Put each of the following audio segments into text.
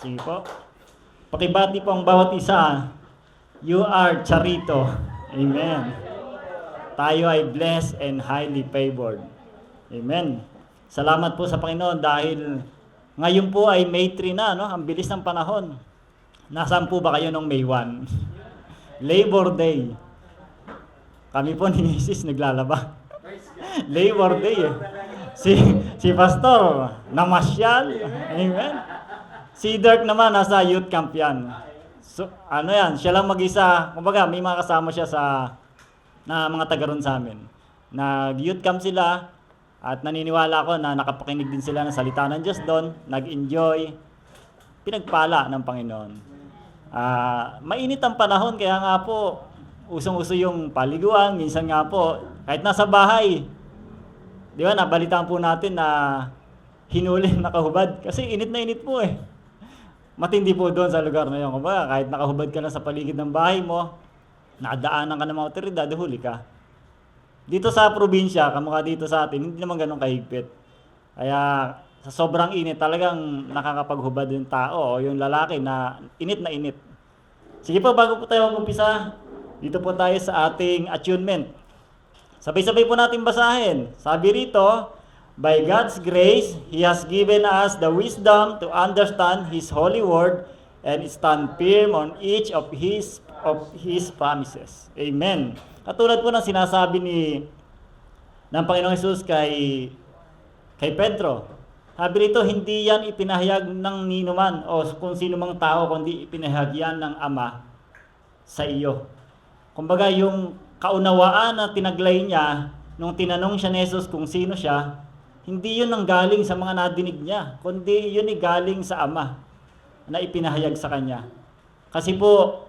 Sige po. Pakibati po ang bawat isa. You are charito. Amen. Tayo ay blessed and highly favored. Amen. Salamat po sa Panginoon dahil ngayon po ay May 3 na, no? Ang bilis ng panahon. Nasaan po ba kayo nung May 1? Labor Day. Kami po ni Mrs. naglalaba. Labor Day eh. Si Pastor namasyal. Amen. Si Dirk naman nasa youth camp yan. So, ano yan, siya lang mag-isa. Kumbaga, may mga kasama siya na mga taga ron sa amin. Nag-youth camp sila at naniniwala ko na nakapakinig din sila ng salita ng Diyos doon. Nag-enjoy. Pinagpala ng Panginoon. Mainit ang panahon, kaya nga po, usong-uso yung paliguan. Minsan nga po, kahit nasa bahay, di ba, nabalitaan po natin na hinuli nakahubad. Kasi init na init po eh. Matindi po doon sa lugar na yun. Kumbaga, kahit nakahubad ka na sa paligid ng bahay mo, nadaanan ka ng mga otoridad, huli ka. Dito sa probinsya, kamukha dito sa atin, hindi naman ganun kahigpit. Kaya sa sobrang init, talagang nakakapaghubad yung tao o yung lalaki na init. Sige po, bago po tayo mag-umpisa, dito po tayo sa ating attunement. Sabay-sabay po natin basahin. Sabi rito, by God's grace, He has given us the wisdom to understand His holy word and stand firm on each of His promises. Amen. Katulad po ng sinasabi ng Panginoong Hesus kay Pedro. Sabi rito, hindi yan ipinahayag ng ninuman o kung sino mang tao, kundi ipinahayag yan ng Ama sa iyo. Kumbaga, yung kaunawaan na tinaglay niya nung tinanong siya ni Jesus kung sino siya, hindi yun ang galing sa mga nadinig niya, kundi yun ay galing sa Ama na ipinahayag sa kanya. Kasi po,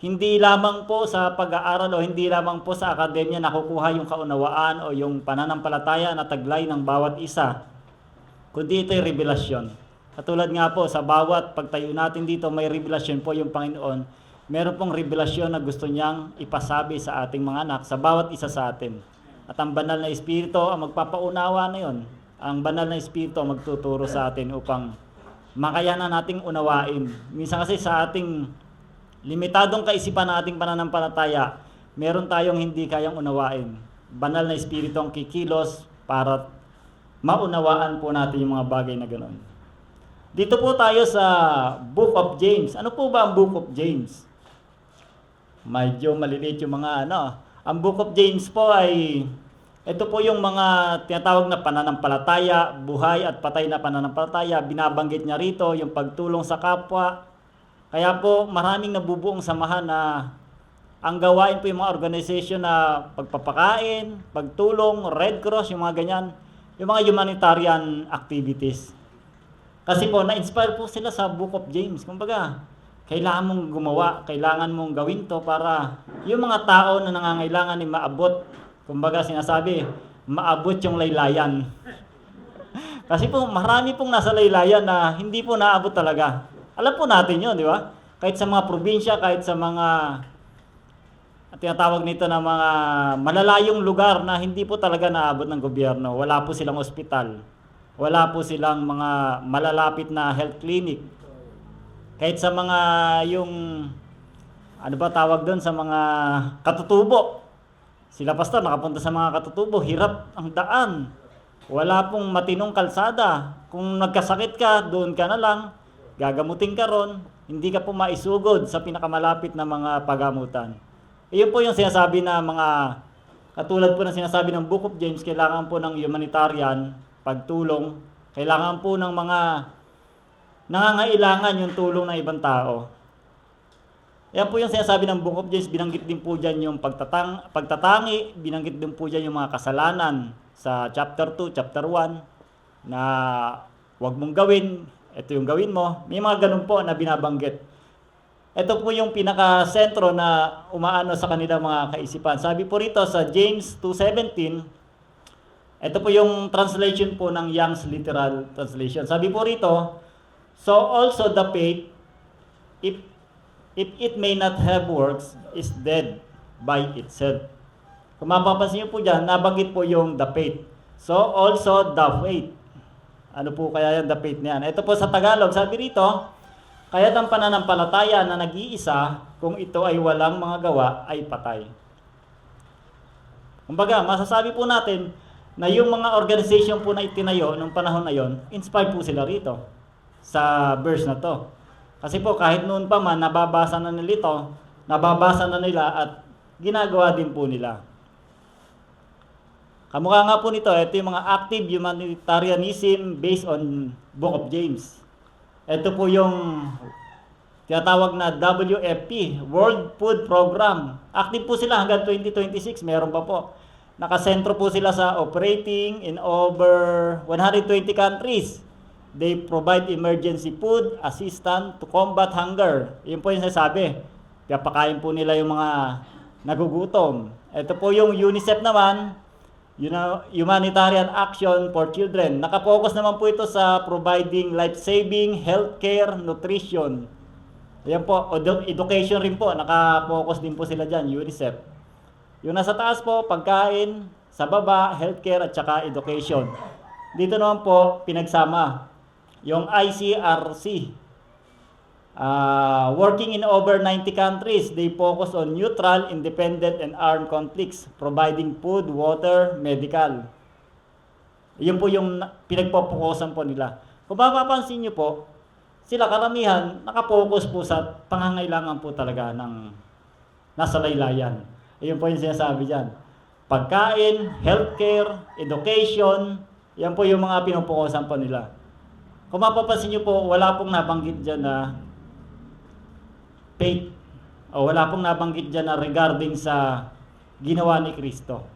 hindi lamang po sa pag-aaral o hindi lamang po sa akademya nakukuha yung kaunawaan o yung pananampalataya na taglay ng bawat isa, kundi ito'y revelasyon. Katulad nga po, sa bawat pagtayo natin dito, may revelasyon po yung Panginoon. Meron pong revelasyon na gusto niyang ipasabi sa ating mga anak, sa bawat isa sa atin. At ang banal na Espiritu ang magpapaunawa na yon. Ang banal na Espiritu ang magtuturo sa atin upang makayanan nating unawain. Minsan kasi sa ating limitadong kaisipan na ating pananampalataya, meron tayong hindi kayang unawain. Banal na Espiritu ang kikilos para maunawaan po natin yung mga bagay na ganoon. Dito po tayo sa Book of James. Ano po ba ang Book of James? Medyo maliliit yung mga Ang Book of James po ay, ito po yung mga tinatawag na pananampalataya, buhay at patay na pananampalataya. Binabanggit niya rito yung pagtulong sa kapwa. Kaya po maraming nabubuong samahan na ang gawain po yung mga organization na pagpapakain, pagtulong, Red Cross, yung mga ganyan, yung mga humanitarian activities. Kasi po, na-inspire po sila sa Book of James. Kumbaga, kailangan mong gumawa, kailangan mong gawin to para yung mga tao na nangangailangan ay maabot. Kumbaga sinasabi, maabot yung laylayan. Kasi po marami pong nasa laylayan na hindi po naabot talaga. Alam po natin yun, di ba? Kahit sa mga probinsya, kahit sa mga tinatawag nito na mga malalayong lugar na hindi po talaga naabot ng gobyerno. Wala po silang ospital. Wala po silang mga malalapit na health clinic. Kahit sa mga yung, ano ba tawag doon, sa mga katutubo. Sila pastor, nakapunta sa mga katutubo, hirap ang daan. Wala pong matinong kalsada. Kung nagkasakit ka, doon ka na lang, gagamutin ka ron, hindi ka po maisugod sa pinakamalapit na mga pagamutan. Iyon po yung sinasabi na mga, katulad po ng sinasabi ng Book of James, kailangan po ng humanitarian, pagtulong, kailangan po ng mga nangangailangan yung tulong ng ibang tao. Yan po yung sinasabi ng Book of James, binanggit din po dyan yung pagtatangi, binanggit din po dyan yung mga kasalanan sa chapter 2, chapter 1, na huwag mong gawin, ito yung gawin mo. May mga ganun po na binabanggit. Ito po yung pinaka-sentro na umaano sa kanilang mga kaisipan. Sabi po rito sa James 2:17, ito po yung translation po ng Young's Literal Translation. Sabi po rito, so also the faith, if it may not have works, is dead by itself. Kung mapapansin niyo po dyan, nabanggit po yung the faith. So also the faith. Ano po kaya yung dapit niyan? Ito po sa Tagalog, sabi rito, kaya't ang pananampalataya na nag-iisa, kung ito ay walang mga gawa, ay patay. Kumbaga, masasabi po natin na yung mga organization po na itinayo nung panahon na yon, inspired po sila rito sa verse na to. Kasi po kahit noon pa man, nababasa na nila ito, nababasa na nila at ginagawa din po nila. Kamukha nga po nito, ito yung mga active humanitarianism based on Book of James. Ito po yung tinatawag na WFP, World Food Program. Active po sila hanggang 2026, meron pa po. Nakasentro po sila sa operating in over 120 countries. They provide emergency food assistance to combat hunger. Yun po yung sinasabi. Pakain po nila yung mga nagugutom. Ito po yung UNICEF naman, Humanitarian Action for Children. Nakapokus naman po ito sa providing life-saving, healthcare, nutrition. Ayan po, education rin po. Nakapokus din po sila dyan, UNICEF. Yung nasa taas po, pagkain, sa baba, healthcare at saka education. Dito naman po, pinagsama. Yung ICRC, working in over 90 countries, they focus on neutral, independent, and armed conflicts, providing food, water, medical. Yun po yung pinagpopokusan po nila. Kung mapapansin nyo po, sila karamihan nakapokus po sa pangangailangan po talaga ng nasa laylayan. Yun po yung sinasabi dyan. Pagkain, healthcare, education, yan po yung mga pinupokusan po nila. Kung mapapansin nyo po, wala pong nabanggit dyan na faith, o wala pong nabanggit dyan na regarding sa ginawa ni Kristo.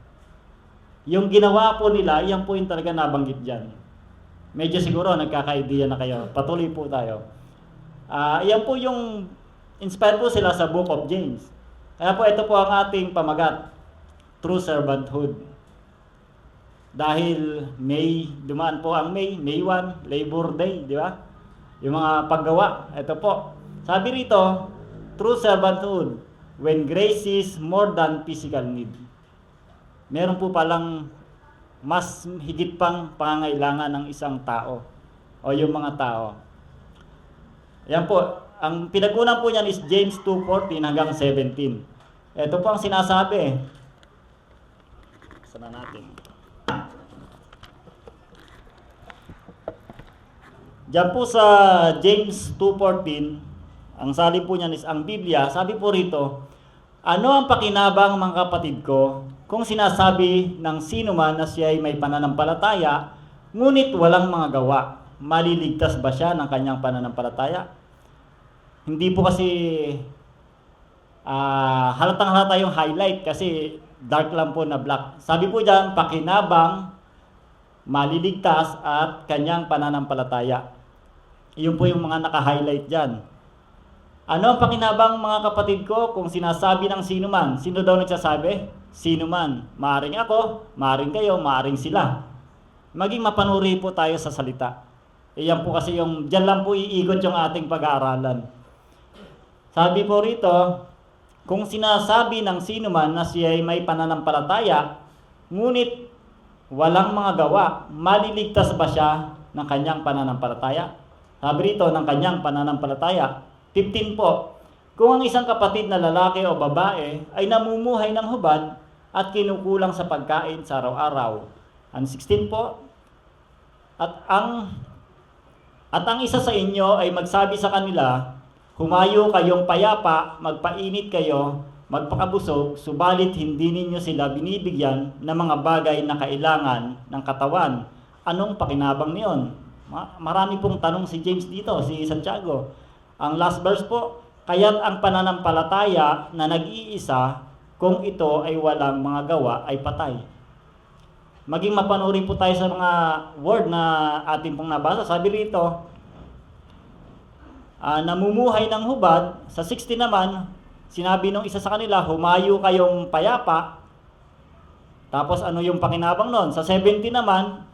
Yung ginawa po nila, yan po yung talaga nabanggit dyan. Medyo siguro nagkaka-idea na kayo. Patuloy po tayo. Yan po yung inspired po sila sa Book of James. Kaya po ito po ang ating pamagat, true servanthood. Dahil dumaan po ang May 1, Labor Day, di ba? Yung mga paggawa, ito po. Sabi rito, true servanthood, when grace is more than physical need. Meron po palang mas higit pang pangangailangan ng isang tao o yung mga tao. Yan po, ang pinag-unan po niyan is James 2:14 hanggang 17. Ito po ang sinasabi. Sana natin. Diyan po sa James 2:14, ang salin po niyan is ang Biblia. Sabi po rito, ano ang pakinabang mga kapatid ko kung sinasabi ng sino man na siya ay may pananampalataya, ngunit walang mga gawa? Maliligtas ba siya ng kanyang pananampalataya? Hindi po kasi halatang-halata yung highlight kasi dark lang po na black. Sabi po diyan, pakinabang, maliligtas at kanyang pananampalataya. Iyon po yung mga naka-highlight diyan. Ano ang pakinabang mga kapatid ko kung sinasabi ng sino man? Sino daw nagsasabi? Sino man. Maaring ako, maaring kayo, maaring sila. Maging mapanuri po tayo sa salita. Iyan po kasi diyan lang po iikot yung ating pag-aaralan. Sabi po rito, kung sinasabi ng sino man na siya ay may pananampalataya, ngunit walang mga gawa, maliligtas ba siya ng kanyang pananampalataya? Sabi rito, ng kanyang pananampalataya. 15 po, kung ang isang kapatid na lalaki o babae ay namumuhay ng hubad at kinukulang sa pagkain sa araw-araw. Ang 16 po, at ang isa sa inyo ay magsabi sa kanila, humayo kayong payapa, magpainit kayo, magpakabusog, subalit hindi ninyo sila binibigyan ng mga bagay na kailangan ng katawan. Anong pakinabang niyon? Marami pong tanong si James dito, si Santiago. Ang last verse po, kaya't ang pananampalataya na nag-iisa, kung ito ay walang mga gawa, ay patay. Maging mapanuri po tayo sa mga word na ating pong nabasa. Sabi rito, namumuhay ng hubad. Sa 60 naman, sinabi nung isa sa kanila, humayo kayong payapa. Tapos ano yung pakinabang nun? Sa 70 naman,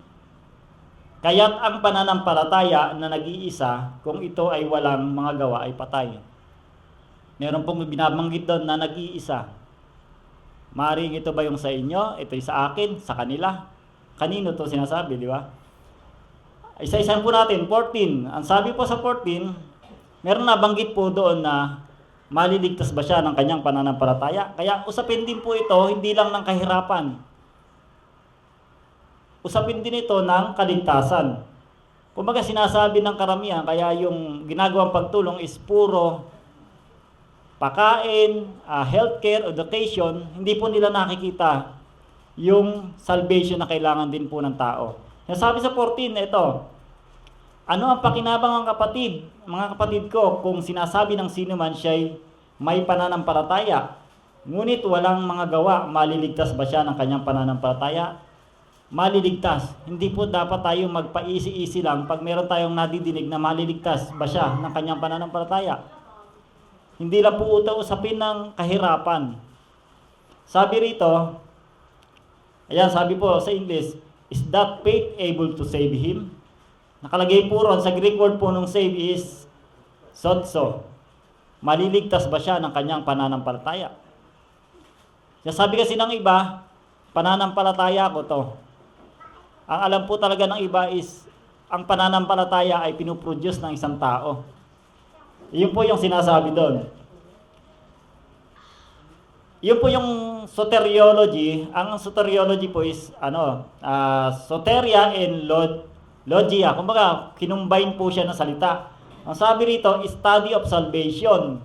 kaya't ang pananampalataya na nag-iisa, kung ito ay walang mga gawa, ay patay. Meron pong binabanggit doon na nag-iisa. Maring ito ba yung sa inyo? Ito'y sa akin, sa kanila. Kanino to sinasabi, di ba? Isa-isahan po natin, 14. Ang sabi po sa 14, meron nabanggit po doon na maliligtas ba siya ng kanyang pananampalataya. Kaya usapin din po ito, hindi lang ng kahirapan. Usapin din ito ng kaligtasan. Kumbaga sinasabi ng karamihan, kaya yung ginagawang pagtulong is puro pakain, healthcare, education, hindi po nila nakikita yung salvation na kailangan din po ng tao. Sabi sa 14, ito, ano ang pakinabang ng kapatid, mga kapatid ko, kung sinasabi ng sino man siya'y may pananampalataya, ngunit walang mga gawa, maliligtas ba siya ng kanyang pananampalataya? Maliligtas. Hindi po dapat tayo magpaisi-isi lang pag meron tayong nadidinig na maliligtas ba siya ng kanyang pananampalataya. Hindi lang po usapin ng kahirapan. Sabi rito, ayan, sabi po sa English, is that faith able to save him? Nakalagay po ron, sa Greek word po nung save is sotso. Maliligtas ba siya ng kanyang pananampalataya? Sabi kasi ng iba, pananampalataya ko to. Ang alam po talaga ng iba is, ang pananampalataya ay pinuproduce ng isang tao. Yun po yung sinasabi doon. Yun po yung soteriology. Ang soteriology po is, soteria and logia. Kumbaga, kinumbine po siya ng salita. Ang sabi rito, study of salvation.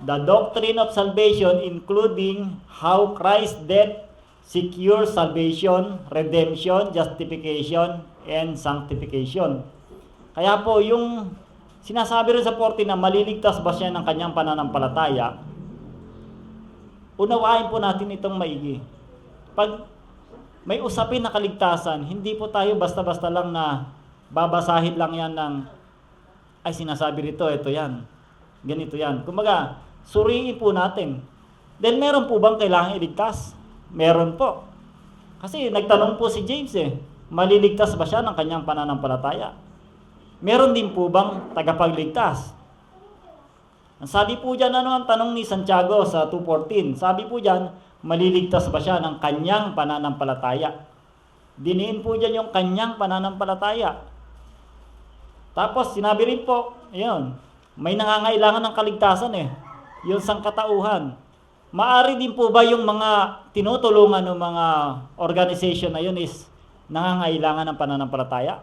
The doctrine of salvation including how Christ's death secures salvation, redemption, justification, and sanctification. Kaya po, yung sinasabi rin sa 14 na maliligtas ba siya ng kanyang pananampalataya, unawain po natin itong maigi. Pag may usapin na kaligtasan, hindi po tayo basta-basta lang na babasahin lang yan ng, ay sinasabi rito, ito yan, ganito yan. Kumbaga, suriin po natin. Then meron po bang kailangan iligtas? Meron po. Kasi nagtanong po si James maliligtas ba siya ng kanyang pananampalataya? Meron din po bang tagapagligtas? Ang sabi po dyan, ano ang tanong ni Santiago sa 2:14? Sabi po dyan, maliligtas ba siya ng kanyang pananampalataya? Diniin po dyan yung kanyang pananampalataya. Tapos sinabi rin po, yun, may nangangailangan ng kaligtasan yung sangkatauhan. Maari din po ba yung mga tinutulungan ng mga organization na yun is nangangailangan ng pananampalataya?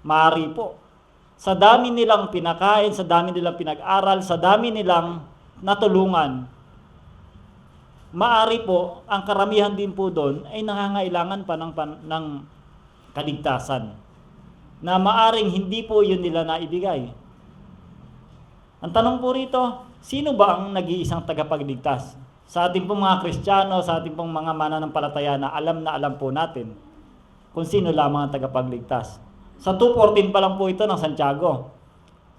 Maari po. Sa dami nilang pinakain, sa dami nilang pinag-aral, sa dami nilang natulungan, maari po, ang karamihan din po doon ay nangangailangan pa ng kaligtasan na maaring hindi po yun nila naibigay. Ang tanong po rito, sino ba ang nag-iisang tagapagligtas? Sa ating pong mga Kristiyano, sa ating pong mga mananampalataya na alam po natin kung sino lamang ang tagapagligtas. Sa 2:14 pa lang po ito ng Santiago.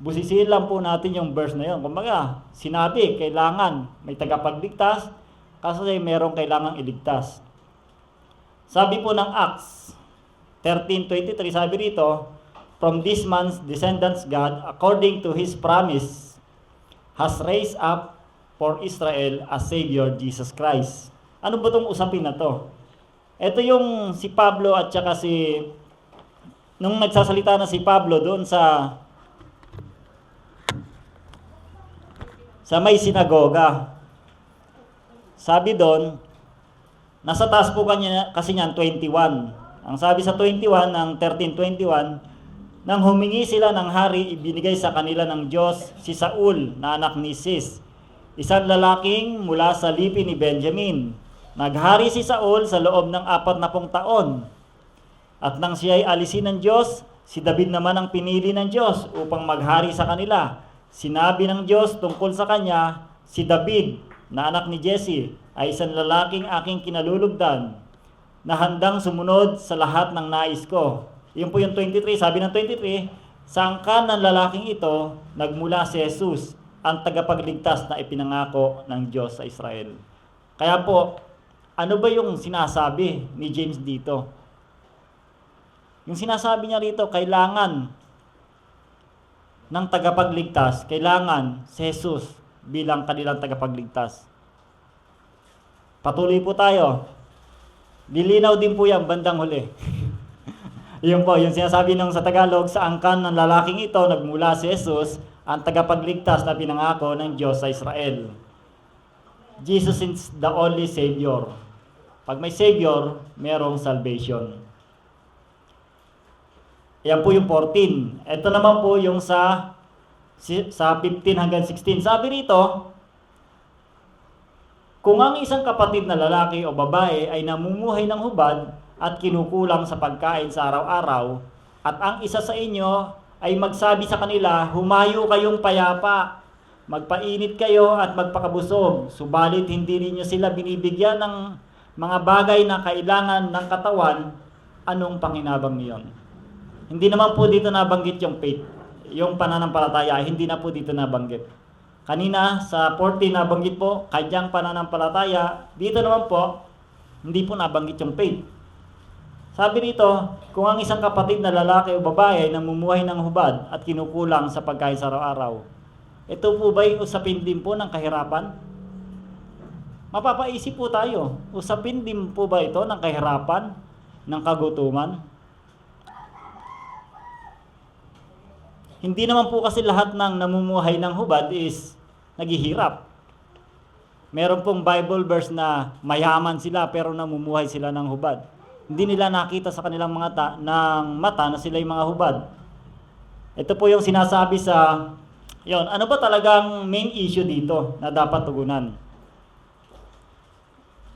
Busisiin lang po natin yung verse na yun. Kumbaga, sinabi, kailangan may tagapagligtas kasi merong kailangang iligtas. Sabi po ng Acts 13:23, sabi rito, from this man's descendants God, according to His promise, has raised up for Israel a Savior, Jesus Christ. Ano ba itong usapin na to? Ito yung si Pablo at saka nung nagsasalita na si Pablo doon sa may sinagoga. Sabi doon, nasa taas po kasi niyan 21. Ang sabi sa 21 ng 13:21, nang humingi sila ng hari, ibinigay sa kanila ng Diyos si Saul na anak ni Cis, isang lalaking mula sa lipi ni Benjamin. Naghari si Saul sa loob ng 40 taon. At nang siya ay alisin ng Diyos, si David naman ang pinili ng Diyos upang maghari sa kanila. Sinabi ng Diyos tungkol sa kanya, si David na anak ni Jesse ay isang lalaking aking kinalulugdan na handang sumunod sa lahat ng nais ko. Yun po yung 23, sabi ng 23, sa angkan ng lalaking ito, nagmula si Jesus, ang tagapagligtas na ipinangako ng Diyos sa Israel. Kaya po, ano ba yung sinasabi ni James dito? Yung sinasabi niya rito, kailangan ng tagapagligtas, kailangan si Jesus bilang kanilang tagapagligtas. Patuloy po tayo. Lilinaw din po yan bandang huli. Yun po, yung sinasabi ng sa Tagalog, sa angkan ng lalaking ito, nagmula si Jesus, ang tagapagligtas na pinangako ng Diyos sa Israel. Jesus is the only Savior. Pag may Savior, merong salvation. Yan po yung 14. Ito naman po yung sa 15 hanggang 16. Sabi rito, kung ang isang kapatid na lalaki o babae ay namumuhay ng hubad at kinukulang sa pagkain sa araw-araw, at ang isa sa inyo ay magsabi sa kanila, humayo kayong payapa, magpainit kayo at magpakabusog, subalit hindi ninyo sila binibigyan ng mga bagay na kailangan ng katawan, anong pakinabang niyon? Hindi naman po dito nabanggit yung faith, yung pananampalataya, hindi na po dito nabanggit. Kanina sa 14 nabanggit po, kanyang pananampalataya, dito naman po, hindi po nabanggit yung faith. Sabi rito, kung ang isang kapatid na lalaki o babae ay namumuhay ng hubad at kinukulang sa pagkain sa araw-araw, ito po ba'y usapin din po ng kahirapan? Mapapaisip po tayo, usapin din po ba ito ng kahirapan, ng kagutuman? Hindi naman po kasi lahat ng namumuhay ng hubad is naghihirap. Meron pong Bible verse na mayaman sila pero namumuhay sila ng hubad. Hindi nila nakita sa kanilang mga mata na sila yung mga hubad. Ito po yung sinasabi sa, ano ba talagang main issue dito na dapat tugunan?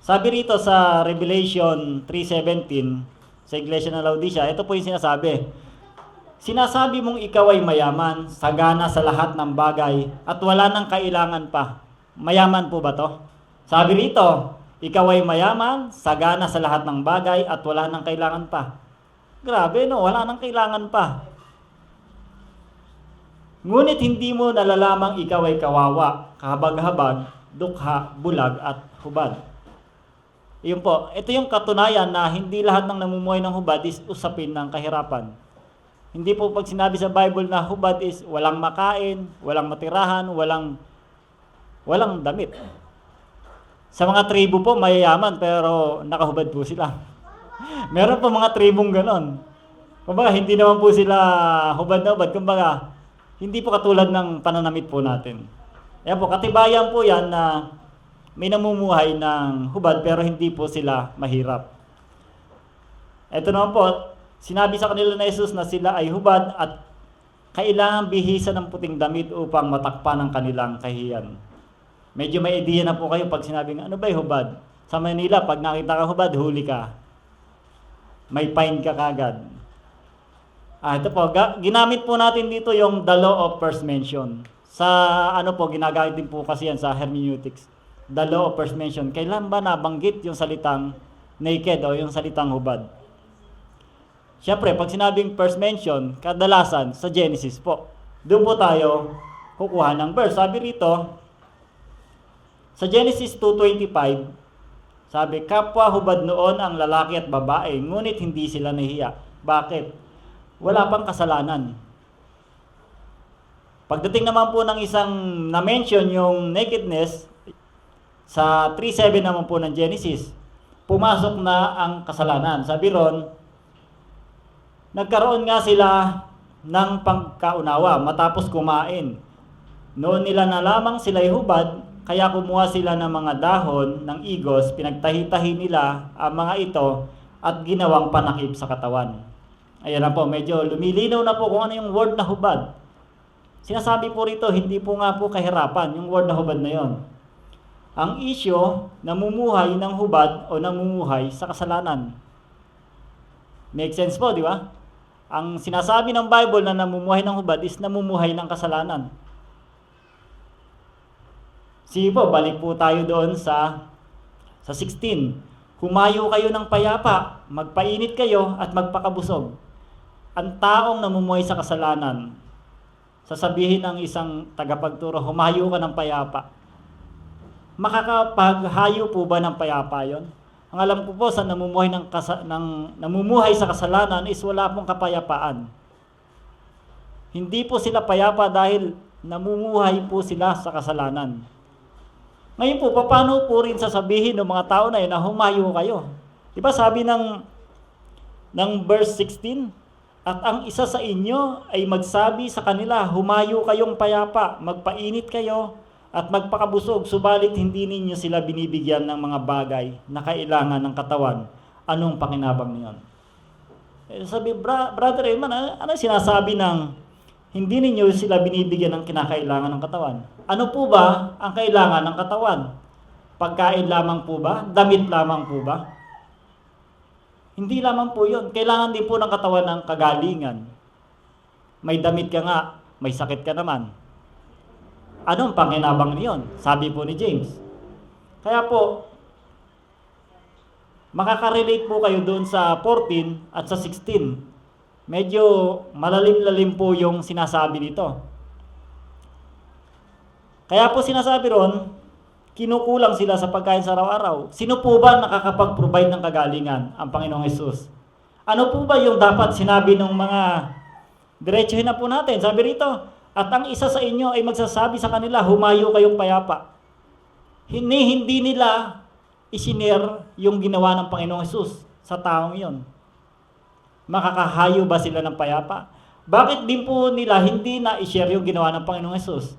Sabi rito sa Revelation 3:17 sa Iglesia ng Laodicea, ito po yung sinasabi. Sinasabi mong ikaw ay mayaman, sagana sa lahat ng bagay, at wala nang kailangan pa. Mayaman po ba to? Sabi rito, ikaw ay mayaman, sagana sa lahat ng bagay, at wala nang kailangan pa. Grabe no, wala nang kailangan pa. Ngunit hindi mo nalalamang ikaw ay kawawa, kahabag-habag, dukha, bulag, at hubad. Iyon po, ito yung katunayan na hindi lahat ng namumuhay ng hubad is usapin ng kahirapan. Hindi po pag sinabi sa Bible na hubad is walang makain, walang matirahan, walang damit. Sa mga tribo po mayayaman pero nakahubad po sila. Meron po mga tribong ganon. Kumbaga hindi naman po sila hubad na hubad. Kumbaga hindi po katulad ng pananamit po natin. Yan po, katibayan po yan na may namumuhay ng hubad pero hindi po sila mahirap. Ito naman po, sinabi sa kanila na Jesus na sila ay hubad at kailangan bihisan ng puting damit upang matakpan ang kanilang kahiyan. Medyo may idea na po kayo pag sinabing, ano ba yung hubad? Sa Manila, pag nakita ka hubad, huli ka. May fine ka kagad. Ito po, ginamit po natin dito yung the law of first mention. Sa ginagamit din po kasi yan sa hermeneutics. The law of first mention. Kailan ba nabanggit yung salitang naked o yung salitang hubad? Siyempre, pag sinabing first mention, kadalasan sa Genesis po. Doon po tayo kukuha ng verse. Sabi rito, sa Genesis 2:25, sabi, kapwa hubad noon ang lalaki at babae, ngunit hindi sila nahiya. Bakit? Wala pang kasalanan. Pagdating naman po ng isang na-mention yung nakedness, sa 3:7 naman po ng Genesis, pumasok na ang kasalanan. Sabi ron, nagkaroon nga sila ng pagkaunawa matapos kumain. Noon nila na lamang sila'y hubad, kaya kumuha sila ng mga dahon ng igos, pinagtahi-tahi nila ang mga ito at ginawang panakip sa katawan. Ayan na po, medyo lumilinaw na po kung ano yung word na hubad. Sinasabi po rito, hindi po nga po kahirapan yung word na hubad na yon. Ang issue, namumuhay ng hubad o namumuhay sa kasalanan. Make sense po, di ba? Ang sinasabi ng Bible na namumuhay ng hubad is namumuhay ng kasalanan. Sige po, balik po tayo doon sa 16. Humayo kayo ng payapa, magpainit kayo at magpakabusog. Ang taong namumuhay sa kasalanan, sasabihin ng isang tagapagturo, humayo ka ng payapa. Makakapaghayo po ba ng payapa yon? Ang alam ko po sa namumuhay sa kasalanan is wala pong kapayapaan. Hindi po sila payapa dahil namumuhay po sila sa kasalanan. Ngayon po, paano po rin sasabihin ng mga tao na yun na humayo kayo? Diba sabi ng ng verse 16, at ang isa sa inyo ay magsabi sa kanila, humayo kayong payapa, magpainit kayo at magpakabusog, subalit hindi ninyo sila binibigyan ng mga bagay na kailangan ng katawan. Anong pakinabang niyon? Sabi, Brother Eman, ano sinasabi ng hindi ninyo sila binibigyan ng kinakailangan ng katawan? Ano po ba ang kailangan ng katawan? Pagkain lamang po ba? Damit lamang po ba? Hindi lamang po yun. Kailangan din po ng katawan ng kagalingan. May damit ka nga, may sakit ka naman. Anong pakinabang niyon? Sabi po ni James. Kaya po, makaka-relate po kayo doon sa 14 at sa 16. Medyo malalim-lalim po yung sinasabi nito. Kaya po sinasabi ron, kinukulang sila sa pagkain sa araw-araw. Sino po ba nakakapag-provide ng kagalingan? Ang Panginoong Hesus. Ano po ba yung dapat sinabi ng mga, diretsuhin na po natin, sabi rito, at ang isa sa inyo ay magsasabi sa kanila, humayo kayong payapa. Hindi nila isinare yung ginawa ng Panginoong Hesus sa taong iyon. Makakahayo ba sila ng payapa? Bakit din po nila hindi na i-share yung ginawa ng Panginoong Hesus?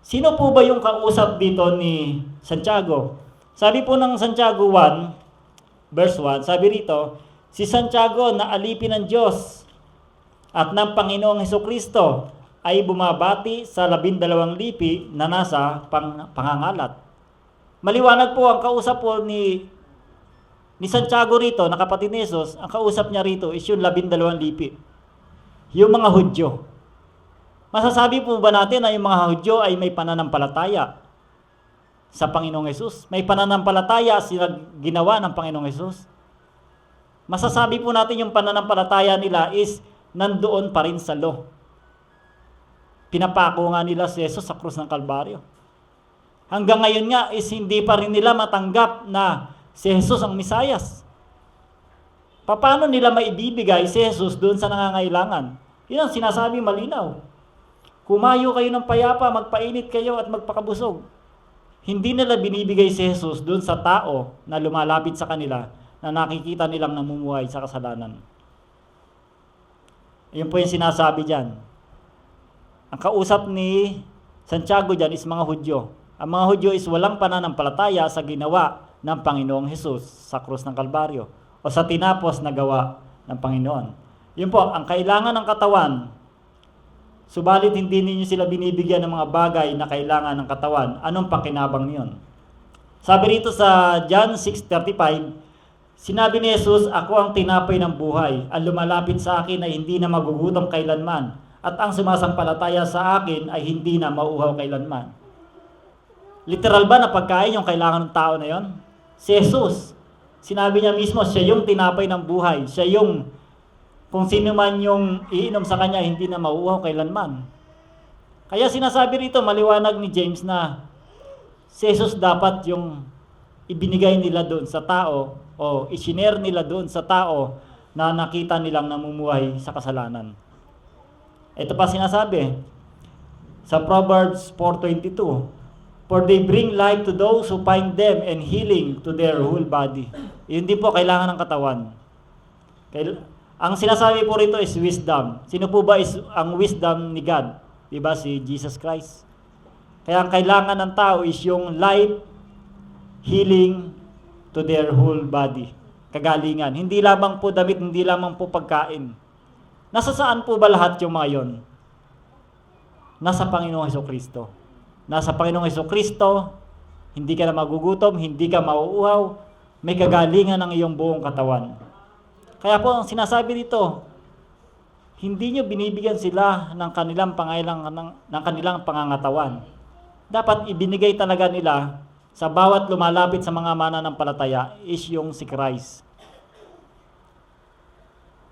Sino po ba yung kausap dito ni Santiago? Sabi po ng Santiago 1, verse 1, sabi rito, si Santiago na alipin ng Diyos at ng Panginoong Hesukristo ay bumabati sa 12 lipi na nasa pangangalat. Maliwanag po ang kausap po ni Santiago rito, na kapatid ni Jesus, ang kausap niya rito is yung 12 lipi. Yung mga Hudyo. Masasabi po ba natin na yung mga Hudyo ay may pananampalataya sa Panginoong Hesus? May pananampalataya sila ginawa ng Panginoong Hesus? Masasabi po natin yung pananampalataya nila is nandoon pa rin sa law. Pinapako nga nila si Jesus sa krus ng Kalbaryo. Hanggang ngayon nga is hindi pa rin nila matanggap na si Jesus ang Misayas. Paano nila maibibigay si Jesus doon sa nangangailangan? Yun ang sinasabi malinaw. Kumayo kayo ng payapa, magpainit kayo at magpakabusog. Hindi nila binibigay si Jesus doon sa tao na lumalapit sa kanila na nakikita nilang namumuhay sa kasalanan. Yun po yung sinasabi dyan. Ang kausap ni Santiago dyan is mga Hudyo. Ang mga Hudyo is walang pananampalataya sa ginawa ng Panginoong Hesus sa krus ng Kalbaryo o sa tinapos na gawa ng Panginoon. Yun po, ang kailangan ng katawan, subalit hindi ninyo sila binibigyan ng mga bagay na kailangan ng katawan. Anong pakinabang niyon? Sabi rito sa John 6:35, sinabi ni Jesus, ako ang tinapay ng buhay. Ang lumalapit sa akin ay hindi na magugutom kailanman. At ang sumasampalataya sa akin ay hindi na mauuhaw kailanman. Literal ba na pagkain yung kailangan ng tao na yon? Si Jesus, sinabi niya mismo, siya yung tinapay ng buhay. Siya yung kung sino man yung iinom sa kanya, hindi na mauuhaw kailanman. Kaya sinasabi rito, maliwanag ni James na si Jesus dapat yung ibinigay nila doon sa tao o isinare nila doon sa tao na nakita nilang namumuhay sa kasalanan. Ito pa sinasabi sa Proverbs 4:22, for they bring life to those who find them and healing to their whole body. Yun din po kailangan ng katawan. Ang sinasabi po rito is wisdom. Sino po ba is ang wisdom ni God? Diba si Jesus Christ? Kaya ang kailangan ng tao is yung life, healing to their whole body. Kagalingan. Hindi lamang po damit, hindi lamang po pagkain. Nasa saan po ba lahat yung mga yon? Nasa Panginoong Hesukristo. Nasa Panginoong Hesukristo, hindi ka na magugutom, hindi ka mauuhaw, may kagalingan ng iyong buong katawan. Kaya po, ang sinasabi dito, hindi nyo binibigyan sila ng kanilang ng kanilang pangangatawan. Dapat ibinigay talaga nila sa bawat lumalapit sa mga mananampalataya is yung si Christ.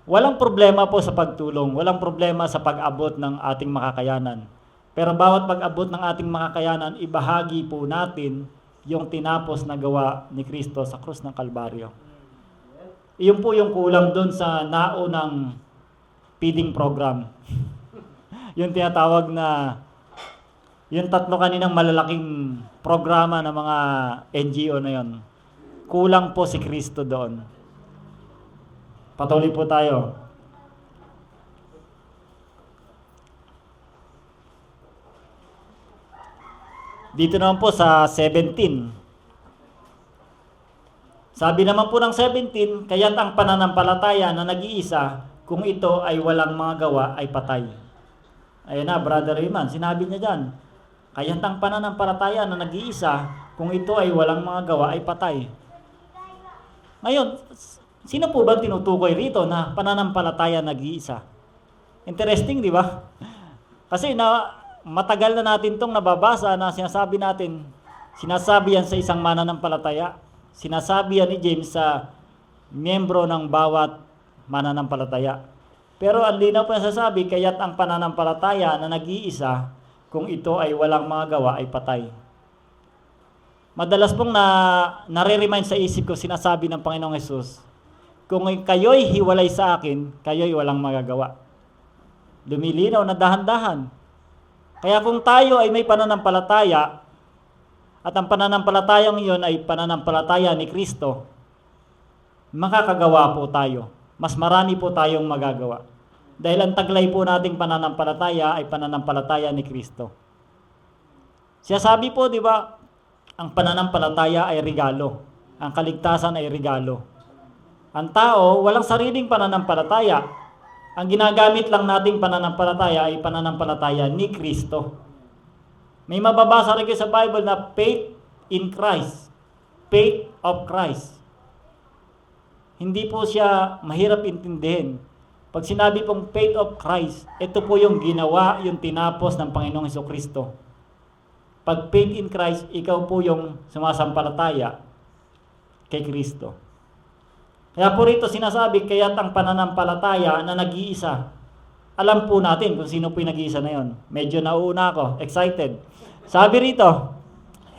Walang problema po sa pagtulong, walang problema sa pag-abot ng ating makakayanan. Pero bawat pag-abot ng ating makakayanan, ibahagi po natin yung tinapos na gawa ni Kristo sa krus ng Kalbaryo. Iyon po yung kulang doon sa naunang feeding program. Yung tinatawag na, yung tatlo kaninang malalaking programa ng mga NGO na yon. Kulang po si Kristo doon. Patuloy po tayo. Dito naman po sa 17. Sabi naman po ng 17, kaya't ang pananampalataya na nag-iisa, kung ito ay walang mga gawa, ay patay. Ayan na, Brother Iman, sinabi niya dyan. Kaya't ang pananampalataya na nag-iisa, kung ito ay walang mga gawa, ay patay. Ngayon, sino po ba tinutukoy rito na pananampalataya nag-iisa? Interesting, di ba? Kasi matagal na natin itong nababasa na sinasabi yan sa isang mananampalataya. Sinasabi yan ni James sa miyembro ng bawat mananampalataya. Pero ang linaw po nasasabi, kaya't ang pananampalataya na nag-iisa, kung ito ay walang mga gawa, ay patay. Madalas pong nare-remind sa isip ko, sinasabi ng Panginoong Hesus, kung kayo'y hiwalay sa akin, kayo'y walang magagawa. Lumilinaw na dahan-dahan. Kaya kung tayo ay may pananampalataya, at ang pananampalatayang iyon ay pananampalataya ni Kristo, makakagawa po tayo. Mas marami po tayong magagawa. Dahil ang taglay po nating pananampalataya ay pananampalataya ni Kristo. Siya sabi po, di ba, ang pananampalataya ay regalo. Ang kaligtasan ay regalo. Ang tao, walang sariling pananampalataya. Ang ginagamit lang nating pananampalataya ay pananampalataya ni Kristo. May mababasa rin kayo sa Bible na faith in Christ. Faith of Christ. Hindi po siya mahirap intindihin. Pag sinabi pong faith of Christ, ito po yung ginawa, yung tinapos ng Panginoong Hesukristo. Pag faith in Christ, ikaw po yung sumasampalataya kay Kristo. Kaya po rito sinasabi, kaya't ang pananampalataya na nag-iisa. Alam po natin kung sino po yung nag-iisa na yun. Medyo nauuna ako, excited. Sabi rito,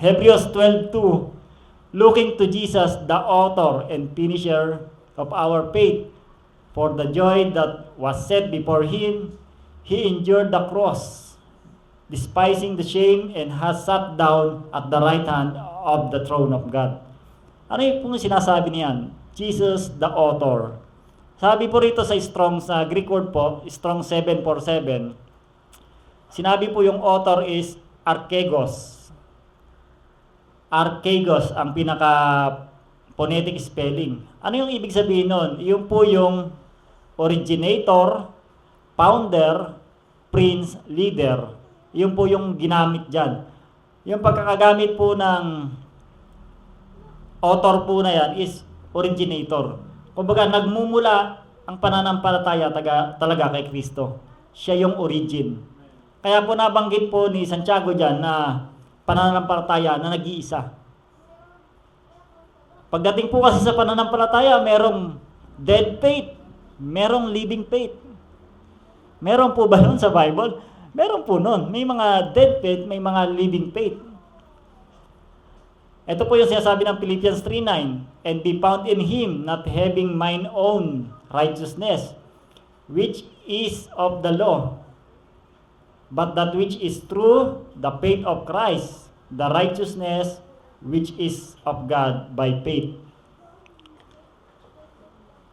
Hebrews 12:2, looking to Jesus, the author and finisher of our faith, for the joy that was set before him, he endured the cross, despising the shame, and has sat down at the right hand of the throne of God. Ano yung pong sinasabi niyan? Jesus, the author. Sabi po rito sa Strong's Greek word po, Strong 747, sinabi po yung author is archegos. Archegos ang pinaka phonetic spelling. Ano yung ibig sabihin nun? Yung po yung originator, founder, prince, leader. Yung po yung ginamit dyan. Yung pagkakagamit po ng author po na yan is originator. Kumbaga, nagmumula ang pananampalataya talaga kay Kristo. Siya yung origin. Kaya po nabanggit po ni Santiago dyan na pananampalataya na nag-iisa. Pagdating po kasi sa pananampalataya, merong dead faith, merong living faith. Meron po ba nun sa Bible? Meron po nun. May mga dead faith, may mga living faith. Ito po yung sinasabi ng Philippians 3:9, and be found in Him, not having mine own righteousness, which is of the law, but that which is true, the faith of Christ, the righteousness which is of God by faith.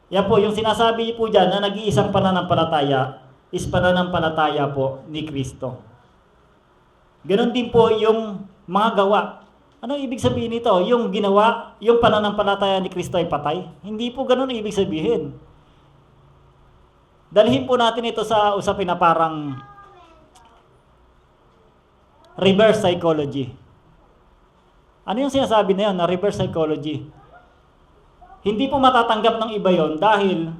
Yan po, yung sinasabi po dyan na nag-iisang pananampalataya is pananampalataya po ni Kristo. Ganon din po yung mga gawa. Ano ibig sabihin nito? Yung ginawa, yung pananampalataya ni Kristo ay patay? Hindi po ganun ang ibig sabihin. Dalhin po natin ito sa usapin na parang reverse psychology. Ano yung sinasabi na yun na reverse psychology? Hindi po matatanggap ng iba yon dahil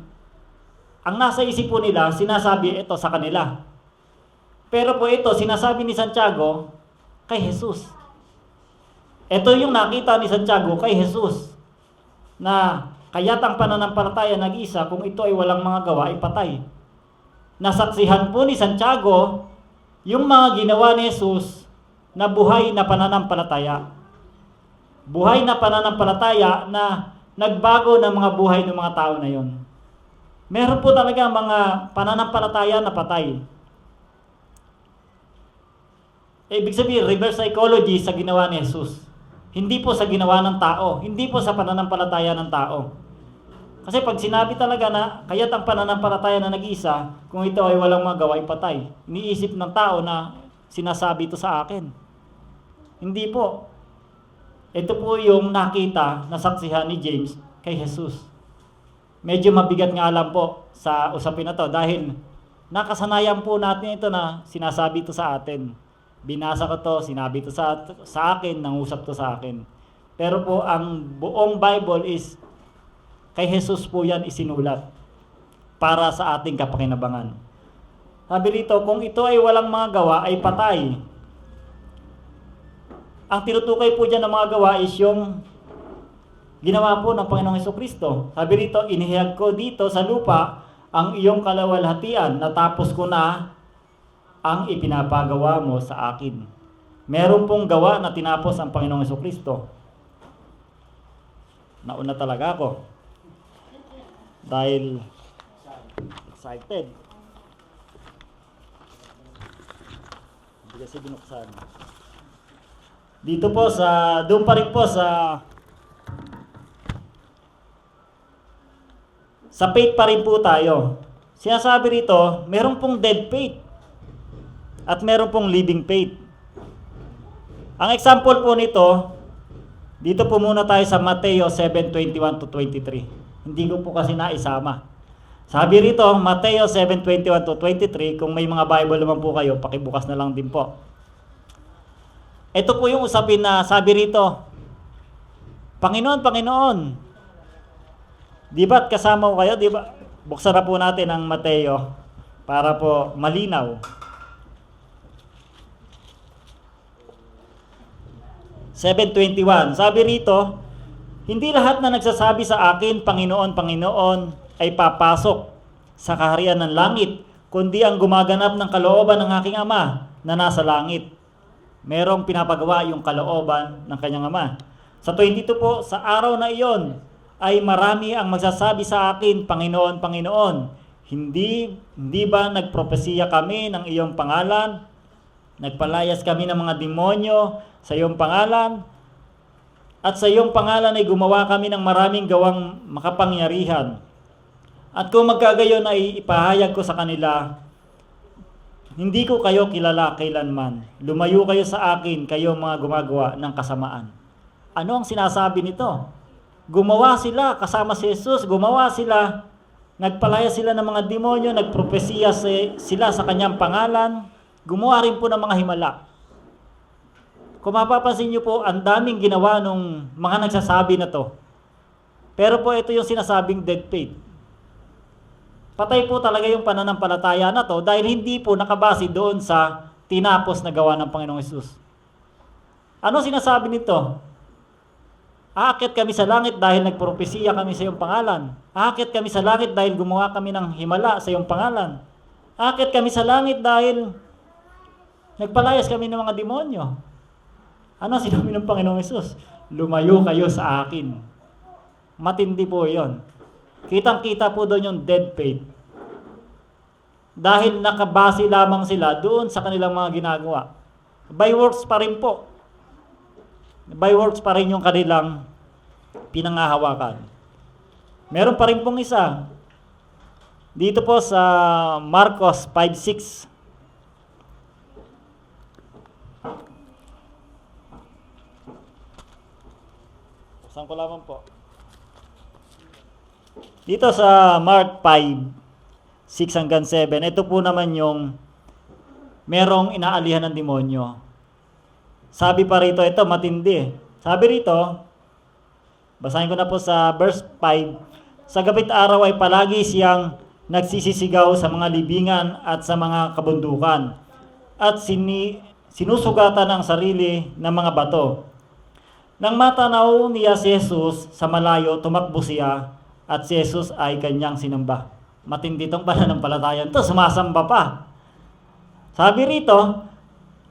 ang nasa isip po nila, sinasabi ito sa kanila. Pero po ito, sinasabi ni Santiago kay Jesus. Ito yung nakita ni Santiago kay Jesus na kaya't ang pananampalataya nag-isa kung ito ay walang mga gawa ay patay. Nasaksihan po ni Santiago yung mga ginawa ni Jesus na buhay na pananampalataya. Buhay na pananampalataya na nagbago ng mga buhay ng mga tao na yon. Meron po talaga mga pananampalataya na patay. Ibig sabihin, reverse psychology sa ginawa ni Jesus. Hindi po sa ginawa ng tao. Hindi po sa pananampalataya ng tao. Kasi pag sinabi talaga na kaya't ang pananampalataya na nag-iisa, kung ito ay walang magawa, ay patay. Iniisip ng tao na sinasabi ito sa akin. Hindi po. Ito po yung nakita, nasaksihan ni James kay Jesus. Medyo mabigat nga lang po sa usapin na to dahil nakasanayan po natin ito na sinasabi ito sa atin. Binasa ko to, sinabi ito sa akin, nangusap to sa akin. Pero po ang buong Bible is kay Jesus po yan isinulat para sa ating kapakinabangan. Sabi rito, kung ito ay walang mga gawa, ay patay. Ang tinutukoy po dyan ng mga gawa is yung ginawa po ng Panginoong Jesucristo. Sabi rito, inihayag ko dito sa lupa ang iyong kalawalhatian, natapos ko na ang ipinapagawa mo sa akin. Meron pong gawa na tinapos ang Panginoong Jesucristo. Nauna talaga ako. Dahil excited. Hindi kasi binuksan. Dito po doon pa rin po sa faith pa rin po tayo. Sinasabi rito, meron pong dead faith at meron pong living faith. Ang example po nito, dito po muna tayo sa Mateo 7:21 to 23. Hindi ko po kasi naisama. Sabi rito, Mateo 7:21 to 23, kung may mga Bible naman po kayo, pakibukas na lang din po. Ito po yung usapin na sabi rito, Panginoon, Panginoon, di ba't kasama ko kayo? Di ba? Buksan na po natin ang Mateo para po malinaw. 7:21, sabi rito, hindi lahat na nagsasabi sa akin, Panginoon, Panginoon, ay papasok sa kaharian ng langit, kundi ang gumaganap ng kalooban ng aking Ama na nasa langit. Merong pinapagawa yung kalooban ng kanyang Ama. Sa 22 po, sa araw na iyon, ay marami ang magsasabi sa akin, Panginoon, Panginoon, hindi ba nagpropesiya kami ng iyong pangalan? Nagpalayas kami ng mga demonyo sa iyong pangalan? At sa iyong pangalan ay gumawa kami ng maraming gawang makapangyarihan. At kung magkagayon ay ipahayag ko sa kanila, hindi ko kayo kilala kailanman. Lumayo kayo sa akin, kayo mga gumagawa ng kasamaan. Ano ang sinasabi nito? Gumawa sila, kasama si Jesus, gumawa sila, nagpalaya sila ng mga demonyo, nagpropesiya sila sa kanyang pangalan, gumawa rin po ng mga himala. Kung mapapansin nyo po, ang daming ginawa nung mga nagsasabi na to. Pero po ito yung sinasabing dead faith. Patay po talaga yung pananampalataya na to dahil hindi po nakabase doon sa tinapos na gawa ng Panginoong Hesus. Ano sinasabi nito? Aakyat kami sa langit dahil nagpropesiya kami sa iyong pangalan. Aakyat kami sa langit dahil gumawa kami ng himala sa iyong pangalan. Aakyat kami sa langit dahil nagpalayas kami ng mga demonyo. Ano sinabi ng Panginoong Hesus? Lumayo kayo sa akin. Matindi po yon. Kitang-kita po doon yung dead faith. Dahil nakabase lamang sila doon sa kanilang mga ginagawa. By works pa rin po. By works pa rin yung kanilang pinangahawakan. Meron pa rin pong isa. Dito po sa Marcos 5:6. Saan ko lamang po? Dito sa Mark 5:6 hanggang 7, ito po naman yung merong inaalihan ng demonyo. Sabi pa rito, ito matindi. Sabi rito, basahin ko na po sa verse 5, sa gabit araw ay palagi siyang nagsisisigaw sa mga libingan at sa mga kabundukan at sinusugatan ang sarili ng mga bato. Nang matanaw niya si Jesus sa malayo, tumakbo siya at si Jesus ay kanyang sinamba. Matindi itong pananampalataya ito, sumasamba pa. Sabi rito,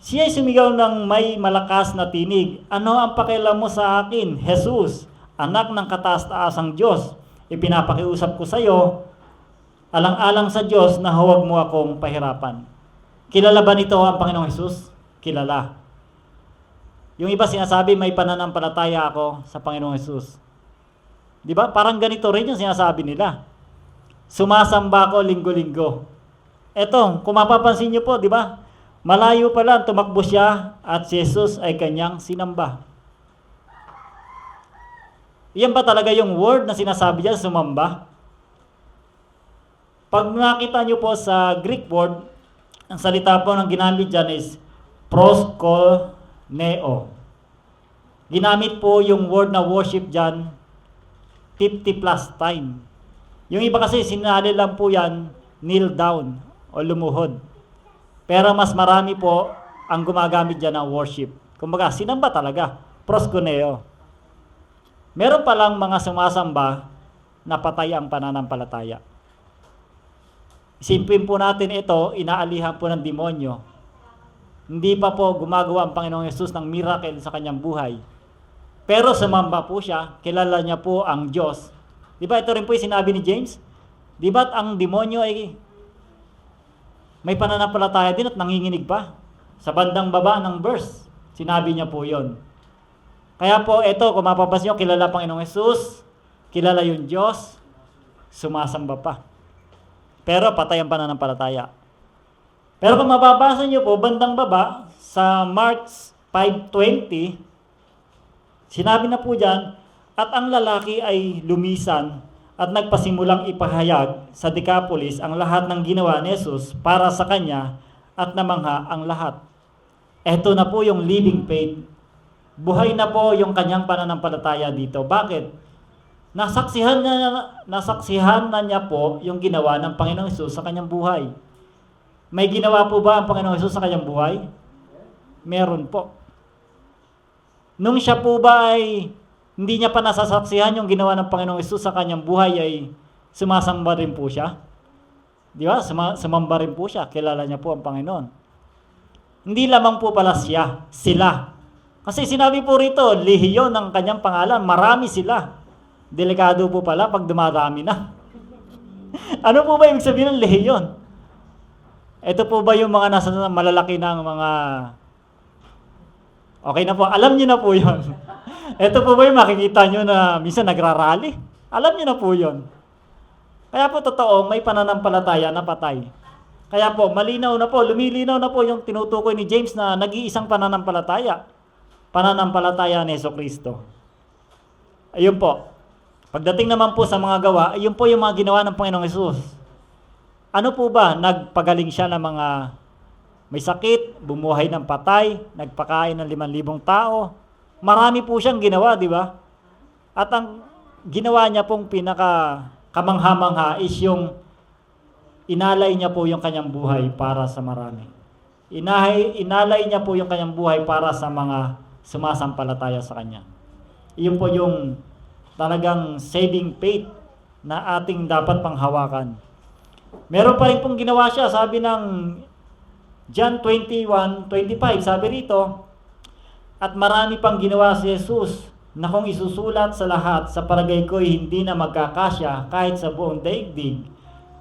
siya ay sumigaw ng may malakas na tinig. Ano ang pakialam mo sa akin, Jesus, anak ng kataas-taasang Diyos? Ipinapakiusap ko sa iyo, alang-alang sa Diyos na huwag mo akong pahirapan. Kilala ba nito ang Panginoong Jesus? Kilala. Yung iba sinasabi may pananampalataya ako sa Panginoong Jesus. Di ba? Parang ganito rin yung sinasabi nila. Sumasamba ko linggo-linggo. Eto, kung mapapansin nyo po, di ba? Malayo pa lang, tumakbo siya at si Jesus ay kanyang sinamba. Iyan ba talaga yung word na sinasabi niya, sumamba? Pag nakita nyo po sa Greek word, ang salita po ng ginamit dyan is proskuneo. Ginamit po yung word na worship dyan 50 plus time. Yung iba kasi sinali lang po yan, kneel down o lumuhod. Pero mas marami po ang gumagamit dyan ng worship. Kumbaga, sinamba talaga, proskuneo. Meron palang mga sumasamba na patay ang pananampalataya. Isipin po natin ito, inaalihan po ng demonyo. Hindi pa po gumagawa ang Panginoong Yesus ng miracle sa kanyang buhay. Pero sumamba po siya, kilala niya po ang Diyos. Di ba ito rin po yung sinabi ni James? Di ba ang demonyo ay may pananampalataya din at nanginginig pa? Sa bandang baba ng verse, sinabi niya po yon. Kaya po ito, kung mapapansin niyo, kilala Panginoong Yesus, kilala yung Diyos, sumasamba pa. Pero patay ang pananampalataya. Pero kung mababasa niyo po, bandang baba, sa Mark 5:20, sinabi na po dyan, at ang lalaki ay lumisan at nagpasimulang ipahayag sa Decapolis ang lahat ng ginawa ni Jesus para sa kanya at namangha ang lahat. Ito na po yung living faith. Buhay na po yung kanyang pananampalataya dito. Bakit? Nasaksihan na niya po yung ginawa ng Panginoong Hesus sa kanyang buhay. May ginawa po ba ang Panginoong Hesus sa kanyang buhay? Meron po. Nung siya po ba ay hindi niya pa nasasaksihan yung ginawa ng Panginoong Hesus sa kanyang buhay, ay sumasamba rin po siya. Di ba? Sumamba rin po siya. Kilala niya po ang Panginoon. Hindi lamang po pala sila. Kasi sinabi po rito, lehiyon ng kanyang pangalan, marami sila. Delikado po pala pag dumarami na. Ano po ba ibig sabihin ng lehiyon? Ito po ba yung mga nasa malalaki ng mga... Okay na po, alam niyo na po yon. Ito po ba yung makikita nyo na minsan nagrarally? Alam niyo na po yon. Kaya po totoo, may pananampalataya na patay. Kaya po, malinaw na po, lumilinaw na po yung tinutukoy ni James na nag-iisang pananampalataya. Pananampalataya ni Jesucristo. Ayun po. Pagdating naman po sa mga gawa, ayun po yung mga ginawa ng Panginoong Hesus. Ano po ba? Nagpagaling siya ng mga may sakit, bumuhay ng patay, nagpakain ng 5,000 tao. Marami po siyang ginawa, di ba? At ang ginawa niya pong kamangha-mangha is yung inalay niya po yung kanyang buhay para sa marami. Inalay niya po yung kanyang buhay para sa mga sumasampalataya sa kanya. Iyon po yung talagang saving faith na ating dapat panghawakan. Meron pa rin pong ginawa siya, sabi ng John 21:25, sabi rito, at marami pang ginawa si Jesus na kung isusulat sa lahat, sa palagay ko hindi na magkakasya kahit sa buong daigdig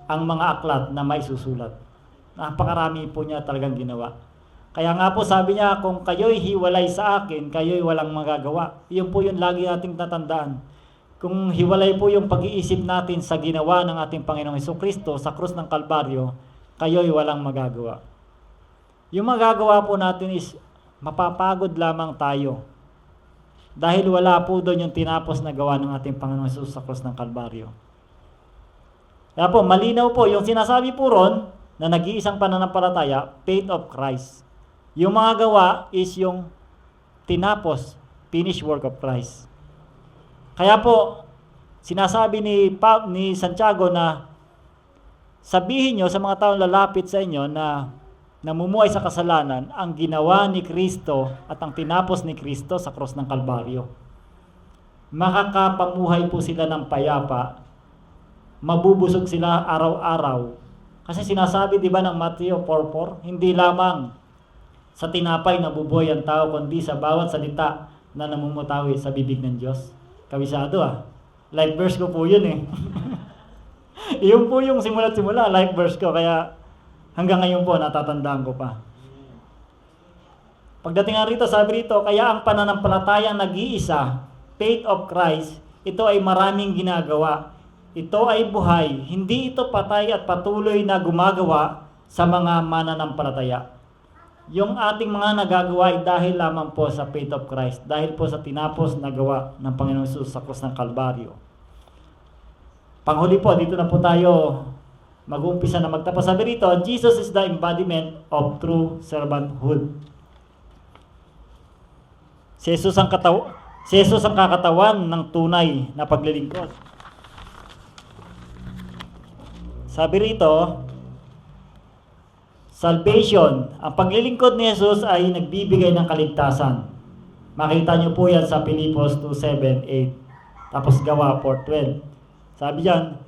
ang mga aklat na may susulat. Napakarami po niya talagang ginawa. Kaya nga po sabi niya, kung kayo'y hiwalay sa akin, kayo'y walang magagawa. Iyon po yung lagi nating tatandaan. Kung hiwalay po yung pag-iisip natin sa ginawa ng ating Panginoong Jesucristo sa krus ng Kalbaryo, kayo'y walang magagawa. Yung magagawa po natin is mapapagod lamang tayo. Dahil wala po doon yung tinapos na gawa ng ating Panginoong Jesus sa krus ng Kalbaryo. Kaya po, malinaw po, yung sinasabi po ron, na nag-iisang pananampalataya, faith of Christ. Yung mga gawa is yung tinapos, finished work of Christ. Kaya po, sinasabi ni Santiago na sabihin nyo sa mga taong lalapit sa inyo na namumuhay sa kasalanan ang ginawa ni Kristo at ang tinapos ni Kristo sa krus ng Kalbaryo. Makakapamuhay po sila ng payapa, mabubusog sila araw-araw. Kasi sinasabi, di ba, ng Mateo 4:4, hindi lamang sa tinapay nabubuhay ang tao, kundi sa bawat salita na namumutawi sa bibig ng Diyos. Kabisado Life verse ko po yun eh. Iyon po yung simula't-simula, life verse ko. Kaya hanggang ngayon po, natatandaan ko pa. Pagdating nga rito, sabi rito, kaya ang pananampalatayang nag-iisa, faith of Christ, ito ay maraming ginagawa. Ito ay buhay. Hindi ito patay at patuloy na gumagawa sa mga mananampalataya. Yung ating mga nagagawa ay dahil lamang po sa faith of Christ, dahil po sa tinapos na gawa ng Panginoong Hesus sa krus ng Kalbaryo. Panghuli po, dito na po tayo mag-uumpisa na magtapos. Sabi rito, Jesus is the embodiment of true servanthood. Si Jesus ang kakatawan ng tunay na paglilingkod. Sabi rito, salvation, ang paglilingkod ni Jesus ay nagbibigay ng kaligtasan. Makita niyo po yan sa Pilipos 2:7-8. Tapos Gawa 4:12. Sabi diyan,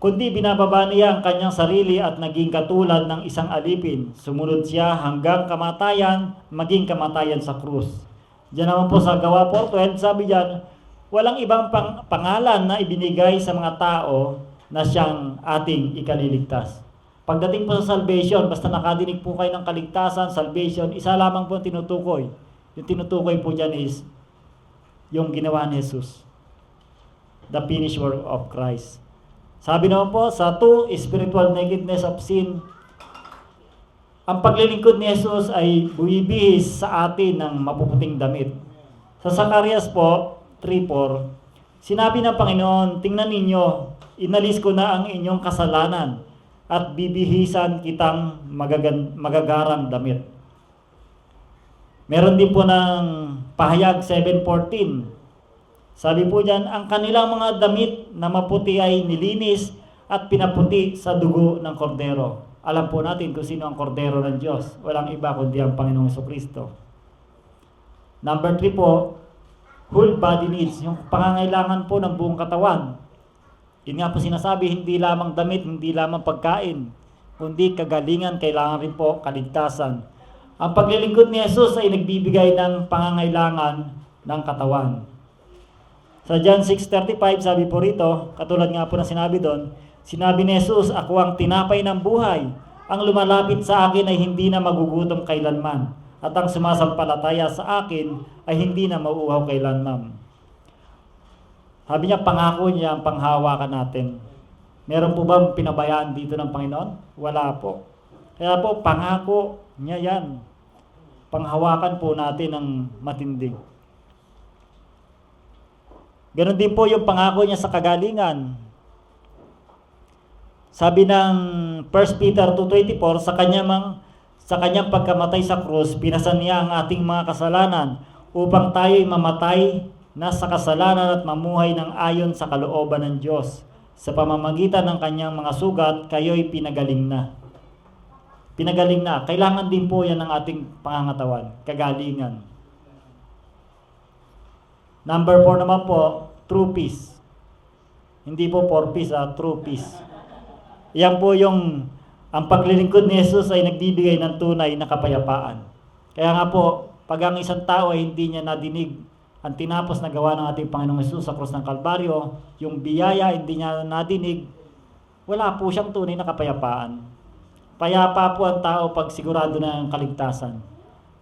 kundi binababa niya ang kanyang sarili at naging katulad ng isang alipin. Sumunod siya hanggang kamatayan, maging kamatayan sa krus. Diyan naman po sa Gawa 4:12, sabi diyan, walang ibang pangalan na ibinigay sa mga tao na siyang ating ikaliligtas. Pagdating po sa salvation, basta nakadinig po kayo ng kaligtasan, salvation, isa lamang po ang tinutukoy. Yung tinutukoy po dyan is yung ginawa ni Jesus. The finished work of Christ. Sabi naman po, sa 2, spiritual nakedness of sin, ang paglilingkod ni Jesus ay buibihis sa atin ng mapuputing damit. Sa Zacarias po, 3:4, sinabi ng Panginoon, tingnan ninyo, inalis ko na ang inyong kasalanan at bibihisan kitang magagarang damit. Meron din po ng pahayag 7:14. Sabi po diyan, ang kanilang mga damit na maputi ay nilinis at pinaputi sa dugo ng kordero. Alam po natin kung sino ang kordero ng Diyos. Walang iba kundi ang Panginoong Jesucristo. Number 3 po, whole body needs. Yung pangangailangan po ng buong katawan. Yun nga po sinasabi, hindi lamang damit, hindi lamang pagkain, kundi kagalingan, kailangan rin po kaligtasan. Ang paglilingkod ni Jesus ay nagbibigay ng pangangailangan ng katawan. Sa John 6:35, sabi po rito, katulad nga po na sinabi doon, sinabi ni Jesus, ako ang tinapay ng buhay. Ang lumalapit sa akin ay hindi na magugutom kailanman. At ang sumasampalataya sa akin ay hindi na mauuhaw kailanman. Sabi niya, pangako niya ang panghawakan natin. Meron po ba pinabayaan dito ng Panginoon? Wala po. Kaya po, pangako niya yan. Panghawakan po natin ng matindi. Ganon din po yung pangako niya sa kagalingan. Sabi ng 1 Peter 2:24, sa kanyang pagkamatay sa krus, pinasan niya ang ating mga kasalanan upang tayo'y mamatay na sa kasalanan at mamuhay ng ayon sa kalooban ng Diyos. Sa pamamagitan ng kanyang mga sugat, kayo'y pinagaling na. Pinagaling na. Kailangan din po yan ng ating pangangatawan, kagalingan. Number 4 naman po, true peace. Hindi po for peace, true peace. Yan po yung, ang paglilingkod ni Jesus ay nagbibigay ng tunay na kapayapaan. Kaya nga po, pag ang isang tao ay hindi niya nadinig ang tinapos na gawa ng ating Panginoong Hesus sa krus ng Kalbaryo, yung biyaya hindi niya nadinig, wala po siyang tunay na kapayapaan. Payapa po ang tao pag sigurado na ang kaligtasan.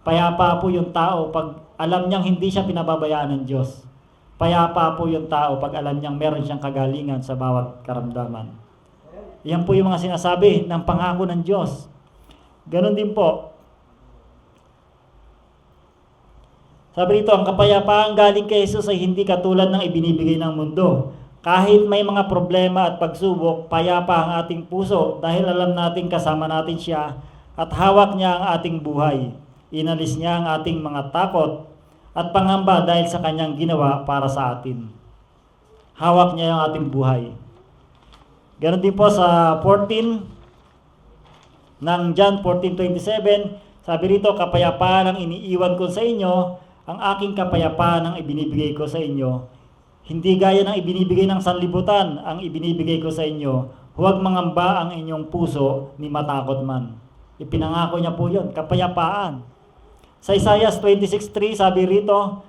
Payapa po yung tao pag alam niyang hindi siya pinababayaan ng Diyos. Payapa po yung tao pag alam niyang meron siyang kagalingan sa bawat karamdaman. Yan po yung mga sinasabi ng pangako ng Diyos. Ganon din po. Sabi rito, ang kapayapaan galing kay Jesus ay hindi katulad ng ibinibigay ng mundo. Kahit may mga problema at pagsubok, payapa ang ating puso dahil alam natin kasama natin siya at hawak niya ang ating buhay. Inalis niya ang ating mga takot at pangamba dahil sa kanyang ginawa para sa atin. Hawak niya ang ating buhay. Ganon din po sa 14 ng John 14:27, sabi rito, kapayapaan ang iniiwan ko sa inyo, ang aking kapayapaan ang ibinibigay ko sa inyo. Hindi gaya ng ibinibigay ng sanlibutan ang ibinibigay ko sa inyo. Huwag mangamba ang inyong puso ni matakot man. Ipinangako niya po yun, kapayapaan. Sa Isaiah 26:3, sabi rito,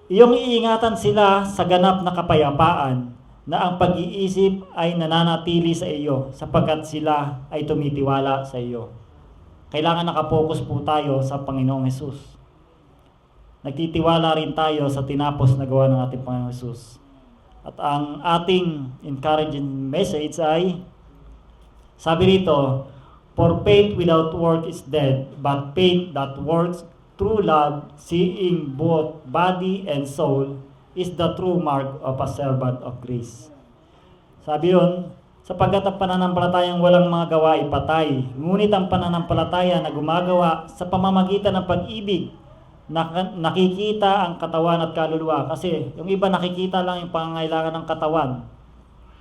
iyong iingatan sila sa ganap na kapayapaan na ang pag-iisip ay nananatili sa iyo sapagkat sila ay tumitiwala sa iyo. Kailangan nakapokus po tayo sa Panginoong Hesus. nagtitiwala rin tayo sa tinapos na gawa ng ating Panginoong Hesus. At ang ating encouraging message ay, sabi rito, for faith without work is dead, but faith that works through love, seeing both body and soul, is the true mark of a servant of grace. Sabi yun, sapagkat ang pananampalatayang walang mga gawa ay patay, ngunit ang pananampalataya na gumagawa sa pamamagitan ng pag-ibig, nakikita ang katawan at kaluluwa. Kasi yung iba nakikita lang yung pangangailangan ng katawan,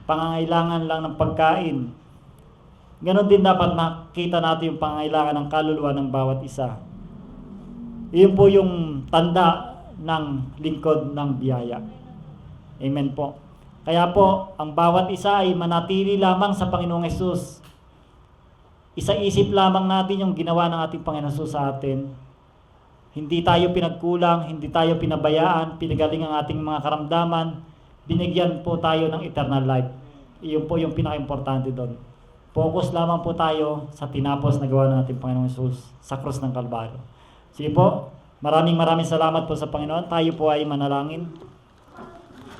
pangangailangan lang ng pagkain. Ganon din dapat makita natin yung pangangailangan ng kaluluwa ng bawat isa. Iyon po yung tanda ng lingkod ng biyaya. Amen po. Kaya po, ang bawat isa ay manatili lamang sa Panginoong Hesus. Isa-isip lamang natin yung ginawa ng ating Panginoong Hesus sa atin. Hindi tayo pinagkulang, hindi tayo pinabayaan, pinagaling ang ating mga karamdaman, binigyan po tayo ng eternal life. Iyon po yung pinaka-importante doon. Focus lamang po tayo sa tinapos na gawa ng ating Panginoong Hesus sa krus ng Kalbaryo. Sige po, maraming salamat po sa Panginoon. Tayo po ay manalangin.